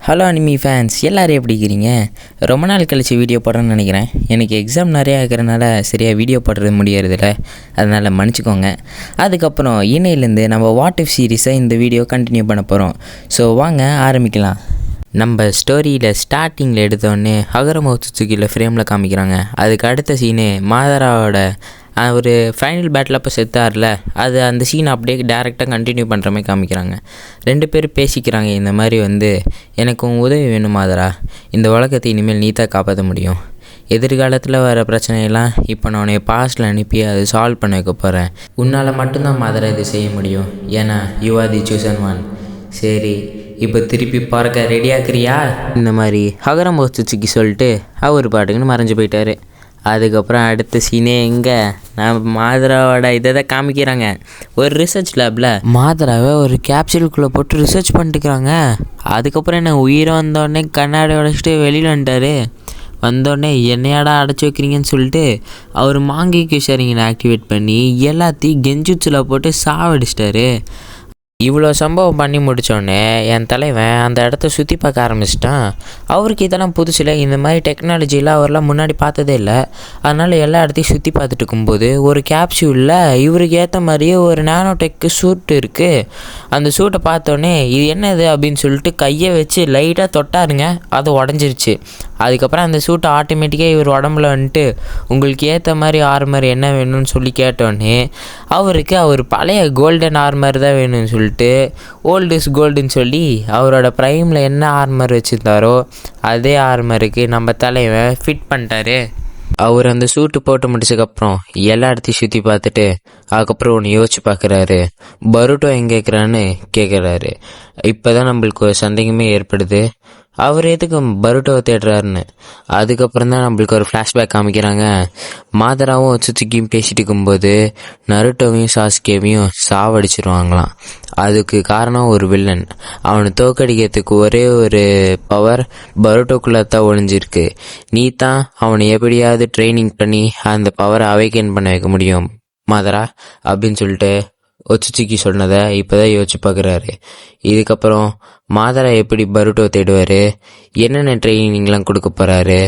Hello anime fans, எல்லோரும் எப்படி இருக்கிறீங்க? ரொம்ப நாள் கழித்து வீடியோ போடுறேன்னு நினைக்கிறேன். எனக்கு எக்ஸாம் நிறையா இருக்கிறனால சரியாக வீடியோ போடுறது முடியறதில்ல, அதனால் மன்னிச்சிக்கோங்க. அதுக்கப்புறம் இணையிலேருந்து நம்ம வாட் இஃப் சீரீஸை இந்த வீடியோ கண்டினியூ பண்ண போகிறோம். ஸோ வாங்க ஆரம்பிக்கலாம். நம்ம ஸ்டோரியில் ஸ்டார்டிங்கில் எடுத்தோடனே ஹகரமோ சுசுகியில் ஃப்ரேமில் காமிக்கிறாங்க. அதுக்கு அடுத்த சீனு மாதராவோட ஒரு ஃபைனல் பேட்டில் அப்போ செத்தார்ல, அது அந்த சீனை அப்படியே டேரெக்டாக கண்டினியூ பண்ணுற மாதிரி காமிக்கிறாங்க. 2 பேர் பேசிக்கிறாங்க. இந்த மாதிரி எனக்கு உன் உதவி வேணும் மாதரா, இந்த உலகத்தை இனிமேல் நீ தான் காப்பாற்ற முடியும். எதிர்காலத்தில் வர பிரச்சனையெல்லாம் இப்போ நான் உன்னை பாஸ்டில் அனுப்பி அதை சால்வ் பண்ண வைக்க போகிறேன். உன்னால் மட்டும்தான் மாதரா இது செய்ய முடியும், ஏன்னா you are the chosen one. சரி, இப்போ திருப்பி பறக்க ரெடியாக்குறியா? இந்த மாதிரி ஹகரமோ சுசுகி சொல்லிட்டு அவர் பாட்டுக்குன்னு மறைஞ்சு போயிட்டார். அதுக்கப்புறம் அடுத்த சீனே எங்கே நான் மாதராவோட இதை தான் காமிக்கிறாங்க. ஒரு ரிசர்ச் லேபில் மாதராவை ஒரு கேப்சூலுக்குள்ளே போட்டு ரிசர்ச் பண்ணிட்டுக்கிறாங்க. அதுக்கப்புறம் என்ன உயிரை வந்தோடனே கண்ணாடி உடைச்சிட்டு வெளியில் வந்துட்டார். வந்தோடனே என்னையாடா அடைச்சி வைக்கிறீங்கன்னு சொல்லிட்டு அவர் மாங்கிக்கு ஷேரிங்கனை ஆக்டிவேட் பண்ணி எல்லாத்தையும் கெஞ்சுச்சில் போட்டு சாவடிச்சிட்டாரு. இவ்வளோ சம்பவம் பண்ணி முடித்தோடனே என் தலைவன் அந்த இடத்த சுற்றி பார்க்க ஆரம்பிச்சிட்டான். அவருக்கு இதெல்லாம் புதுசில், இந்த மாதிரி டெக்னாலஜிலாம் அவரெலாம் முன்னாடி பார்த்ததே இல்லை. அதனால் எல்லா இடத்தையும் சுற்றி பார்த்துட்டு இருக்கும்போது ஒரு கேப்சூலில் இவருக்கு ஏற்ற மாதிரியே ஒரு நானோடெக்கு சூட் இருக்குது. அந்த சூட்டை பார்த்தோன்னே இது என்னது அப்படின்னு சொல்லிட்டு கையை வச்சு லைட்டாக தொட்டாருங்க, அது உடஞ்சிருச்சு. அதுக்கப்புறம் அந்த சூட்டை ஆட்டோமேட்டிக்காக இவர் உடம்புல வந்துட்டு உங்களுக்கு ஏற்ற மாதிரி ஆர்மர் என்ன வேணும்னு சொல்லி கேட்டோன்னே அவருக்கு அவர் பழைய கோல்டன் ஆர்மர் தான் வேணும்னு சொல்லிட்டு ஓல்டு இஸ் கோல்டுன்னு சொல்லி அவரோட ப்ரைமில் என்ன ஆர்மர் வச்சுருந்தாரோ அதே ஆர்மருக்கு நம்ம தலைவன் ஃபிட் பண்ணிட்டாரு. அவர் அந்த சூட்டு போட்டு முடிச்சதுக்கப்புறம் எல்லா இடத்தையும் சுற்றி பார்த்துட்டு அதுக்கப்புறம் ஒன்று யோசிச்சு பார்க்குறாரு. பருட்டோ எங்கே இருக்கிறான்னு கேட்குறாரு. இப்போ தான் நம்மளுக்கு ஒரு சந்தேகமே ஏற்படுது, அவர் எதுக்கு பருட்டோவை தேடுறாருன்னு. அதுக்கப்புறம் தான் நம்மளுக்கு ஒரு ஃப்ளாஷ்பேக் காமிக்கிறாங்க. மாதராவும் சுசுகியும் பேசிட்டு இருக்கும்போது நருட்டோவையும் சாஸ்கேவையும் சாவடிச்சிருவாங்களாம். அதுக்கு காரணம் ஒரு வில்லன். அவனை தோக்கடிக்கிறதுக்கு ஒரே ஒரு பவர் பருட்டோக்குள்ளே தான் ஒழிஞ்சிருக்கு. நீ தான் அவனை எப்படியாவது ட்ரைனிங் பண்ணி அந்த பவரை அவேக்கன் பண்ண வைக்க முடியும் மாதரா அப்படின்னு சொல்லிட்டு ஒச்சுச்சிக்கு சொன்னதை இப்போதான் யோசிச்சு பார்க்குறாரு. இதுக்கப்புறம் மாதரா எப்படி பருட்டோ தேடுவார், என்னென்ன ட்ரைனிங்லாம் கொடுக்க போகிறாரு,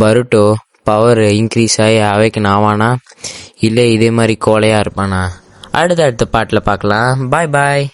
பருட்டோ பவர் இன்க்ரீஸ் ஆகி அவேக்கன் ஆவானா இல்லை இதே மாதிரி கோலையாக இருப்பானா, அடுத்த பாட்டில் பார்க்கலாம். பாய் பாய்.